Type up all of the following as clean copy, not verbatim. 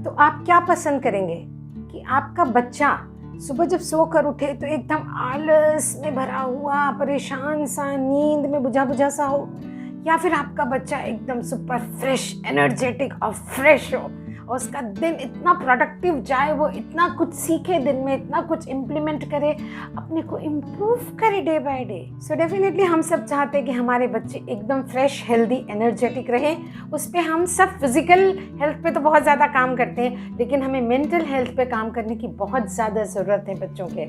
तो आप क्या पसंद करेंगे कि आपका बच्चा सुबह जब सो कर उठे तो एकदम आलस में भरा हुआ, परेशान सा, नींद में बुझा बुझा सा हो, या फिर आपका बच्चा एकदम सुपर फ्रेश, एनर्जेटिक और फ्रेश हो और उसका दिन इतना प्रोडक्टिव जाए, वो इतना कुछ सीखे दिन में, इतना कुछ इम्प्लीमेंट करे, अपने को इम्प्रूव करे day by day. So definitely हम सब चाहते हैं कि हमारे बच्चे एकदम फ्रेश, हेल्दी, एनर्जेटिक रहे। उस पर हम सब फिजिकल हेल्थ पे तो बहुत ज़्यादा काम करते हैं, लेकिन हमें मेंटल हेल्थ पे काम करने की बहुत ज़्यादा ज़रूरत है बच्चों के।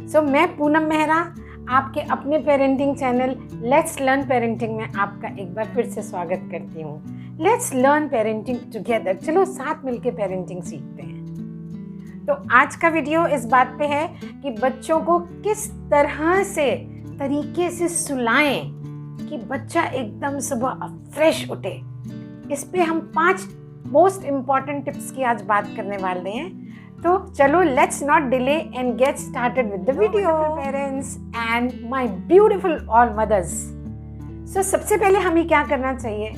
सो मैं पूनम मेहरा आपके अपने parenting channel let's learn parenting में आपका एक बार फिर से स्वागत करती हूँ। लेट्स लर्न पेरेंटिंग टुगेदर, चलो साथ मिलके पेरेंटिंग सीखते हैं। तो आज का वीडियो इस बात पे है कि बच्चों को किस तरह से तरीके से सुलाएं कि बच्चा एकदम सुबह फ्रेश उठे। इस पे हम 5 मोस्ट इम्पॉर्टेंट टिप्स की आज बात करने वाले हैं। तो चलो let's not delay and get started with the video. Parents and my beautiful all mothers. So सबसे पहले हमें क्या करना चाहिए?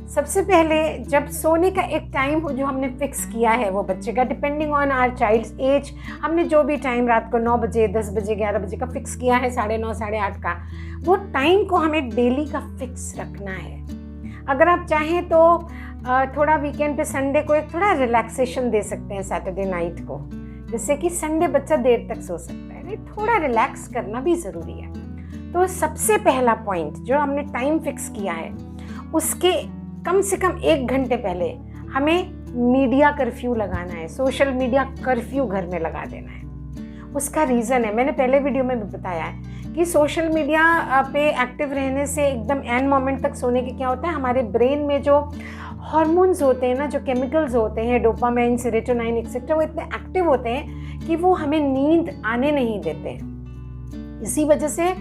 सबसे पहले जब सोने का एक टाइम हो जो हमने फिक्स किया है वो बच्चे का, depending on our child's age, हमने जो भी टाइम रात को 9 बजे, 10 बजे, 11 बजे का फिक्स किया है, 9:30, 8:30 का, वो टाइम को हमें डेली का फिक्स रखना है। अगर आप चाहें तो थोड़ा वीकेंड पे संडे को एक थोड़ा रिलैक्सेशन दे सकते हैं सैटरडे नाइट को, जिससे कि संडे बच्चा देर तक सो सकता है। थोड़ा रिलैक्स करना भी ज़रूरी है। तो सबसे पहला पॉइंट जो हमने टाइम फिक्स किया है, उसके कम से कम 1 घंटे पहले हमें मीडिया कर्फ्यू लगाना है, सोशल मीडिया कर्फ्यू घर में लगा देना है। उसका रीज़न है, मैंने पहले वीडियो में भी बताया है कि सोशल मीडिया पे एक्टिव रहने से एकदम एंड मोमेंट तक सोने के क्या होता है, हमारे ब्रेन में जो हार्मोन्स होते हैं ना, जो केमिकल्स होते हैं, डोपामाइन, सेरोटोनिन एक्सेट्रा, वो इतने एक्टिव होते हैं कि वो हमें नींद आने नहीं देते हैं। इसी वजह से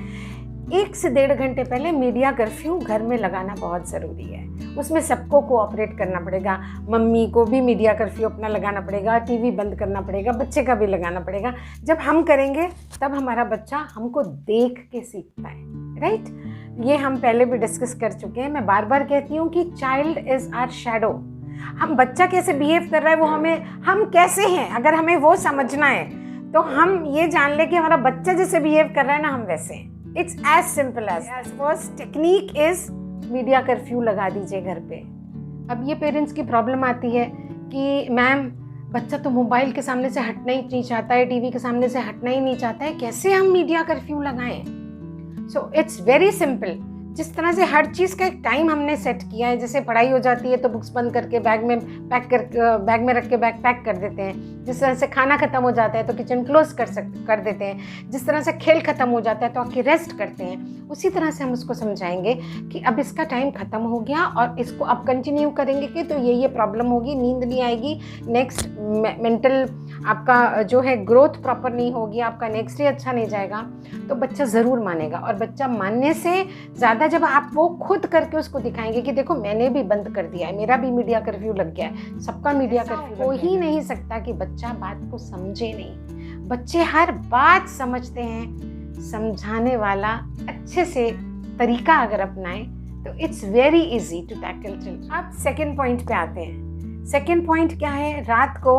1 से 1.5 घंटे पहले मीडिया कर्फ्यू घर में लगाना बहुत ज़रूरी है। उसमें सबको कोऑपरेट करना पड़ेगा, मम्मी को भी मीडिया कर्फ्यू अपना लगाना पड़ेगा, टीवी बंद करना पड़ेगा, बच्चे का भी लगाना पड़ेगा। जब हम करेंगे तब हमारा बच्चा हमको देख के सीखता है, राइट? ये हम पहले भी डिस्कस कर चुके हैं। मैं बार बार कहती हूँ कि चाइल्ड इज़ आवर शैडो। हम बच्चा कैसे बिहेव कर रहा है, वो हम कैसे हैं, अगर हमें वो समझना है तो हम ये जान ले कि हमारा बच्चा जैसे बिहेव कर रहा है ना, हम वैसे हैं। It's as simple as first technique is media curfew लगा दीजिए घर पे। अब ये पेरेंट्स की प्रॉब्लम आती है कि मैम बच्चा तो मोबाइल के सामने से हटना ही नहीं चाहता है, टीवी के सामने से हटना ही नहीं चाहता है, कैसे हम मीडिया कर्फ्यू लगाएं? So it's very simple. जिस तरह से हर चीज़ का एक टाइम हमने सेट किया है, जैसे पढ़ाई हो जाती है तो बुक्स बंद करके बैग में रख के बैग पैक कर देते हैं। जिस तरह से खाना ख़त्म हो जाता है तो किचन क्लोज कर देते हैं। जिस तरह से खेल ख़त्म हो जाता है तो आके रेस्ट करते हैं। उसी तरह से हम उसको समझाएंगे कि अब इसका टाइम ख़त्म हो गया और इसको अब कंटिन्यू करेंगे कि तो ये प्रॉब्लम होगी, नींद नहीं आएगी, नेक्स्ट मेंटल आपका जो है ग्रोथ प्रॉपर नहीं होगी, आपका नेक्स्ट डे अच्छा नहीं जाएगा। तो बच्चा ज़रूर मानेगा। और बच्चा मानने से ज़्यादा जब आप वो खुद करके उसको दिखाएंगे कि देखो मैंने भी बंद कर दिया है, मेरा भी मीडिया कर्फ्यू लग गया है, सबका मीडिया कर्फ्यू हो ही नहीं सकता कि बच्चा बात को समझे नहीं। बच्चे हर बात समझते हैं। समझाने वाला अच्छे से तरीका अगर अपनाएं तो it's very easy to tackle children. अब सेकेंड पॉइंट पे आते हैं। सेकेंड पॉइंट क्या है? रात को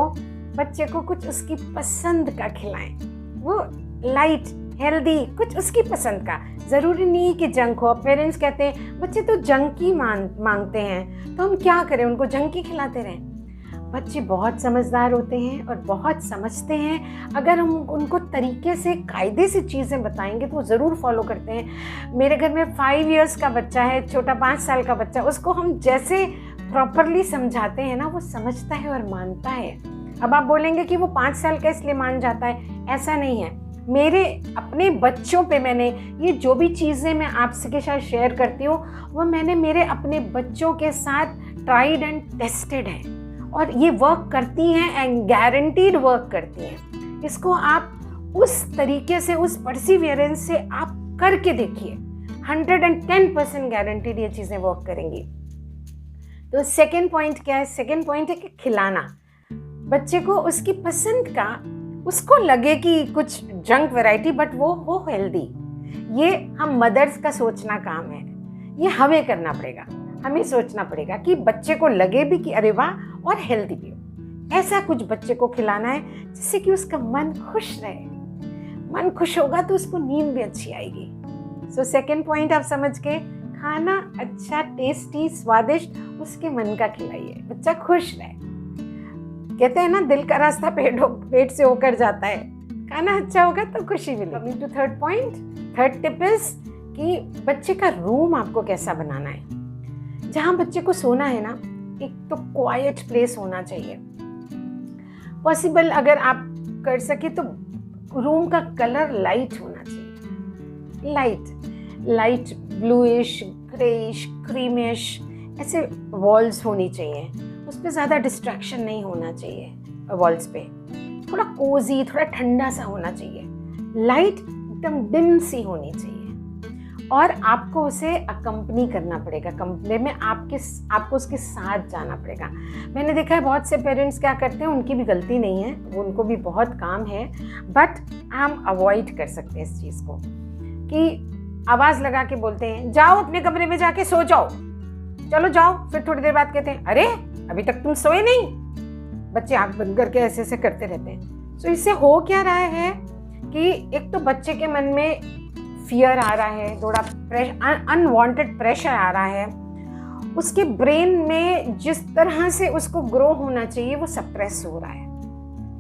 बच्चे को कुछ उसकी पसंद का खिलाएं। वो लाइट हेल्दी कुछ उसकी पसंद का, ज़रूरी नहीं कि जंक हो। पेरेंट्स कहते हैं बच्चे तो जंक ही मांगते हैं, तो हम क्या करें, उनको जंक ही खिलाते रहें? बच्चे बहुत समझदार होते हैं और बहुत समझते हैं। अगर हम उनको तरीके से, कायदे से चीज़ें बताएंगे तो वो ज़रूर फॉलो करते हैं। मेरे घर में 5 इयर्स का बच्चा है, छोटा 5 साल का बच्चा, उसको हम जैसे प्रॉपरली समझाते हैं ना, वो समझता है और मानता है। अब आप बोलेंगे कि वो 5 साल का इसलिए मान जाता है, ऐसा नहीं है। मेरे अपने बच्चों पे मैंने ये जो भी चीज़ें मैं आपसे के साथ शेयर करती हूँ, वो मैंने मेरे अपने बच्चों के साथ ट्राइड एंड टेस्टेड है और ये वर्क करती हैं एंड गारंटीड वर्क करती हैं। इसको आप उस तरीके से, उस परसिवियरेंस से आप करके देखिए, 110% गारंटीड ये चीज़ें वर्क करेंगी। तो सेकेंड पॉइंट क्या है? सेकेंड पॉइंट है कि खिलाना। बच्चे को उसकी पसंद का, उसको लगे कि कुछ जंक वैरायटी बट वो हो हेल्दी। ये हम मदर्स का सोचना काम है, ये हमें करना पड़ेगा। हमें सोचना पड़ेगा कि बच्चे को लगे भी कि अरे वाह, और हेल्दी भी हो। ऐसा कुछ बच्चे को खिलाना है जिससे कि उसका मन खुश रहे। मन खुश होगा तो उसको नींद भी अच्छी आएगी। सो सेकंड पॉइंट आप समझ के, खाना अच्छा, टेस्टी, स्वादिष्ट उसके मन का खिलाइए, बच्चा खुश रहे। कहते हैं ना, दिल का रास्ता पेट से होकर जाता है। खाना अच्छा होगा तो खुशी मिलेगी। Coming to third point, third tip is कि बच्चे का रूम आपको कैसा बनाना है। जहाँ बच्चे को सोना है ना, एक तो क्वाइट प्लेस होना चाहिए। पॉसिबल अगर आप कर सके तो रूम का कलर लाइट होना चाहिए, लाइट ब्लूइश, ग्रेइश, क्रीमिश, ऐसे वॉल्स होनी चाहिए। उस पर ज़्यादा डिस्ट्रैक्शन नहीं होना चाहिए। वॉल्स पे थोड़ा कोजी, थोड़ा ठंडा सा होना चाहिए। लाइट एकदम डिम सी होनी चाहिए। और आपको उसे अकम्पनी करना पड़ेगा कमरे में, आपको उसके साथ जाना पड़ेगा। मैंने देखा है बहुत से पेरेंट्स क्या करते हैं, उनकी भी गलती नहीं है, उनको भी बहुत काम है, बट हम अवॉइड कर सकते हैं इस चीज़ को कि आवाज़ लगा के बोलते हैं जाओ अपने कमरे में जाके सो जाओ, चलो जाओ। फिर थोड़ी देर बाद कहते हैं अरे अभी तक तुम सोए नहीं। बच्चे आँख बंद करके ऐसे ऐसे करते रहते हैं। तो इससे हो क्या रहा है कि एक तो बच्चे के मन में फियर आ रहा है, थोड़ा अनवांटेड प्रेशर आ रहा है, उसके ब्रेन में जिस तरह से उसको ग्रो होना चाहिए वो सप्रेस हो रहा है,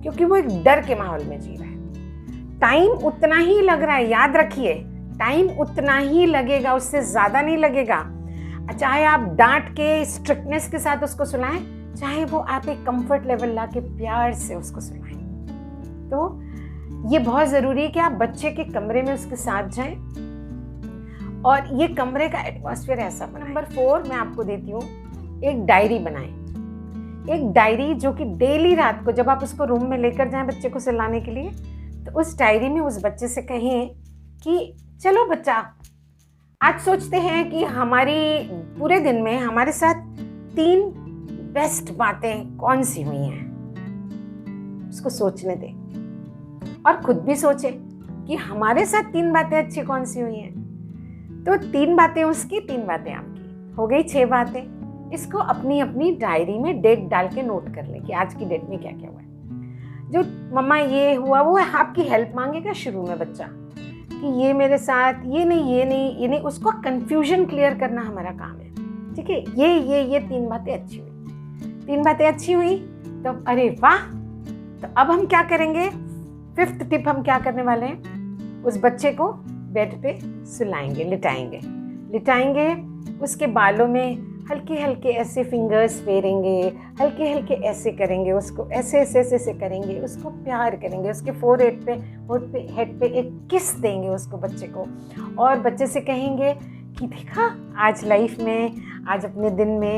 क्योंकि वो एक डर के माहौल में जी रहा है। टाइम उतना ही लग रहा है, याद रखिए, टाइम उतना ही लगेगा, उससे ज़्यादा नहीं लगेगा। चाहे आप डांट के स्ट्रिक्टनेस के साथ उसको सुनाएं, चाहे वो आप एक कंफर्ट लेवल ला के प्यार से उसको सुनाएं। तो ये बहुत ज़रूरी है कि आप बच्चे के कमरे में उसके साथ जाएं और ये कमरे का एटमॉस्फेयर ऐसा बनाएं। नंबर 4 मैं आपको देती हूँ, एक डायरी बनाएं। एक डायरी जो कि डेली रात को जब आप उसको रूम में लेकर जाएं बच्चे को सुलाने के लिए, तो उस डायरी में उस बच्चे से कहें कि चलो बच्चा, आज सोचते हैं कि हमारी पूरे दिन में हमारे साथ 3 बेस्ट बातें कौन सी हुई हैं। उसको सोचने दें और खुद भी सोचे कि हमारे साथ 3 बातें अच्छी कौन सी हुई हैं। तो 3 बातें उसकी, 3 बातें आपकी, हो गई 6 बातें। इसको अपनी अपनी डायरी में डेट डाल के नोट कर लें कि आज की डेट में क्या क्या हुआ है। जो मम्मा ये हुआ वो आपकी हेल्प मांगेगा शुरू में बच्चा कि ये मेरे साथ, ये नहीं, उसको कंफ्यूजन क्लियर करना हमारा काम है। ठीक है, ये 3 बातें अच्छी हुई, 3 बातें अच्छी हुई तो अरे वाह। तो अब हम क्या करेंगे, 5th टिप हम क्या करने वाले हैं, उस बच्चे को बेड पे सुलाएंगे, लिटाएंगे, उसके बालों में हल्के हल्के ऐसे फिंगर्स फेरेंगे, हल्के हल्के ऐसे करेंगे, उसको ऐसे करेंगे, उसको प्यार करेंगे, उसके फोरहेड पे, हेड पे एक किस देंगे उसको, बच्चे को। और बच्चे से कहेंगे कि देखा आज लाइफ में, आज अपने दिन में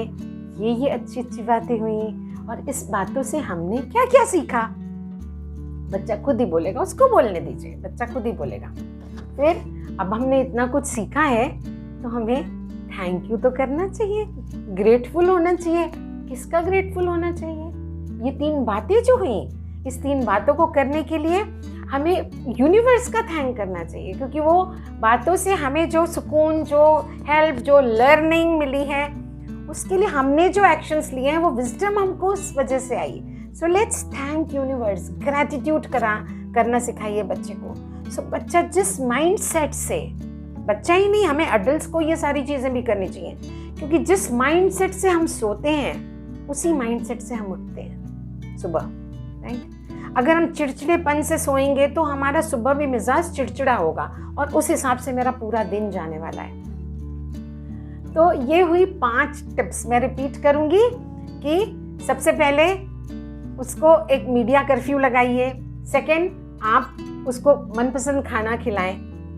ये अच्छी अच्छी बातें हुई और इस बातों से हमने क्या क्या सीखा। बच्चा खुद ही बोलेगा, उसको बोलने दीजिए, बच्चा खुद ही बोलेगा। फिर अब हमने इतना कुछ सीखा है तो हमें थैंक यू तो करना चाहिए, ग्रेटफुल होना चाहिए। किसका ग्रेटफुल होना चाहिए, ये 3 बातें जो हुई, इस 3 बातों को करने के लिए हमें यूनिवर्स का थैंक करना चाहिए, क्योंकि वो बातों से हमें जो सुकून, जो हेल्प, जो लर्निंग मिली है, उसके लिए हमने जो एक्शंस लिए हैं वो विजडम हमको उस वजह से आई। So let's thank universe, gratitude करना सिखाइए बच्चे को। सो बच्चा जिस माइंड सेट से, बच्चा ही नहीं, हमें अडल्ट्स को ये सारी चीज़ें भी करनी चाहिए, क्योंकि जिस माइंड सेट से हम सोते हैं उसी माइंड सेट से हम उठते हैं सुबह, राइट। अगर हम चिड़चिड़ेपन से सोएंगे तो हमारा सुबह भी मिजाज चिड़चिड़ा होगा और उस हिसाब से मेरा पूरा दिन जाने वाला है। तो ये हुई 5 टिप्स। मैं रिपीट करूंगी कि सबसे पहले उसको एक मीडिया कर्फ्यू लगाइए। सेकंड, आप उसको मनपसंद खाना खिलाएं।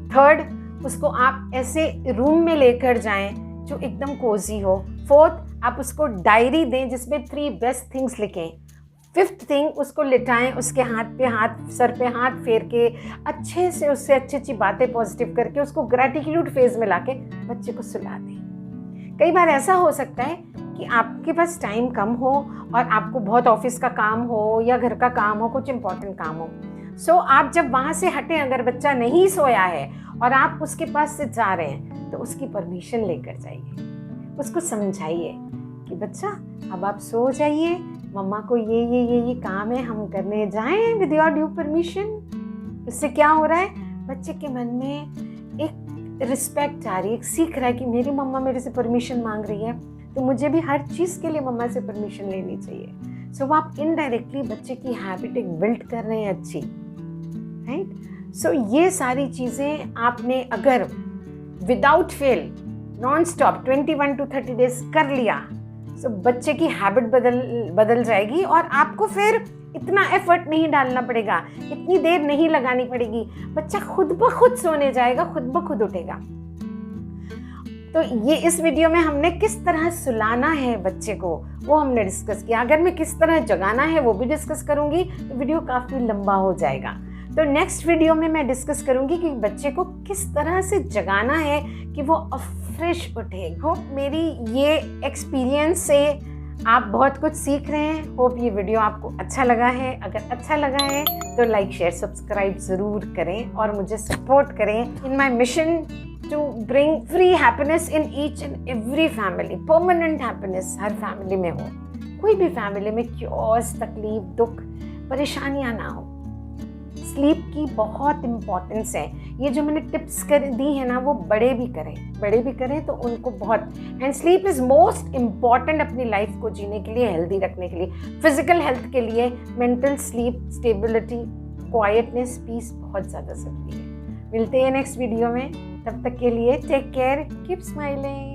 थर्ड, उसको आप ऐसे रूम में लेकर जाएं जो एकदम कोजी हो। फोर्थ, आप उसको डायरी दें जिसमें 3 बेस्ट थिंग्स लिखें। 5th थिंग, उसको लिटाएं, उसके हाथ पे हाथ, सर पे हाथ फेर के अच्छे से उससे अच्छी अच्छी बातें पॉजिटिव करके उसको ग्रैटिट्यूड फेज में लाके बच्चे को सुला दें। कई बार ऐसा हो सकता है कि आपके पास टाइम कम हो और आपको बहुत ऑफिस का काम हो या घर का काम हो, कुछ इंपॉर्टेंट काम हो। सो आप जब वहाँ से हटें, अगर बच्चा नहीं सोया है और आप उसके पास से जा रहे हैं तो उसकी परमिशन लेकर जाइए, उसको समझाइए कि बच्चा अब आप सो जाइए, मम्मा को ये काम है, हम करने जाएं विद योर ड्यू परमिशन। इससे क्या हो रहा है, बच्चे के मन में एक रिस्पेक्ट आ रही है, एक सीख रहा है कि मेरी मम्मा मेरे से परमिशन मांग रही है तो मुझे भी हर चीज़ के लिए मम्मा से परमिशन लेनी चाहिए। सो आप इनडायरेक्टली बच्चे की हैबिट एक बिल्ड कर रहे हैं अच्छी, राइट। सो ये सारी चीज़ें आपने अगर without fail non stop 21 to 30 days कर लिया, सो बच्चे की हैबिट बदल जाएगी और आपको फिर इतना एफर्ट नहीं डालना पड़ेगा, इतनी देर नहीं लगानी पड़ेगी। बच्चा खुद ब खुद सोने जाएगा, खुद ब खुद उठेगा। तो ये इस वीडियो में हमने किस तरह सुलाना है बच्चे को वो हमने डिस्कस किया। अगर मैं किस तरह जगाना है वो भी डिस्कस करूंगी तो वीडियो काफ़ी लंबा हो जाएगा। तो नेक्स्ट वीडियो में मैं डिस्कस करूंगी कि बच्चे को किस तरह से जगाना है कि वो फ्रेश उठे। होप मेरी ये एक्सपीरियंस से आप बहुत कुछ सीख रहे हैं। होप ये वीडियो आपको अच्छा लगा है। अगर अच्छा लगा है तो लाइक शेयर सब्सक्राइब ज़रूर करें और मुझे सपोर्ट करें in my mission to bring free happiness in each and every family. Permanent happiness हर फैमिली में हो, कोई भी फैमिली में क्योस, तकलीफ, दुख, परेशानियाँ ना हो। स्लीप की बहुत इम्पॉर्टेंस है। ये जो मैंने टिप्स कर दी है ना वो बड़े भी करें तो उनको बहुत। And sleep is most important अपनी लाइफ को जीने के लिए, हेल्दी रखने के लिए, फिजिकल हेल्थ के लिए। Mental sleep, stability, quietness, peace बहुत ज़्यादा ज़रूरी है। मिलते हैं नेक्स्ट वीडियो में, तब तक के लिए टेक केयर, कीप स्माइलिंग।